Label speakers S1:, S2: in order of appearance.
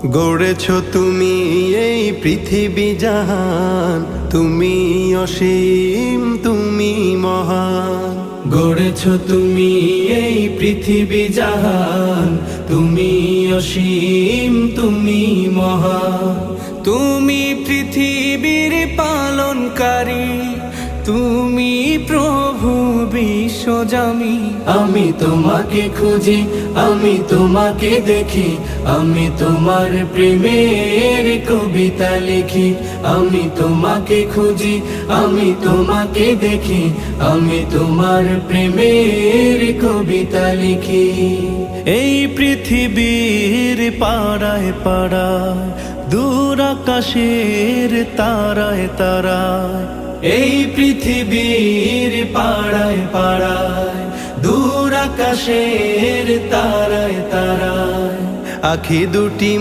S1: গড়েছ তুমি এই পৃথিবী জাহান, তুমি অসীম তুমি মহান।
S2: গড়েছ তুমি এই পৃথিবী জাহান, তুমি অসীম তুমি মহান। তুমি পৃথিবীর পালনকারী, তুমি প্রভু বিশ্বজামি। আমি তোমাকে খুঁজি, আমি তোমাকে দেখি, আমি তোমার প্রেমের কবিতা লিখি। আমি তোমাকে খুঁজি, আমি তোমাকে দেখি, আমি তোমার প্রেমের কবিতা লিখি। এই পৃথিবীর পাড়ায় পাড়ায়, দূর আকাশের তারায় তারায়, এই পৃথিবীর পাড়ায় পাড়ায়, দূর আকাশের তারায় তারায়,
S1: আখি দুটি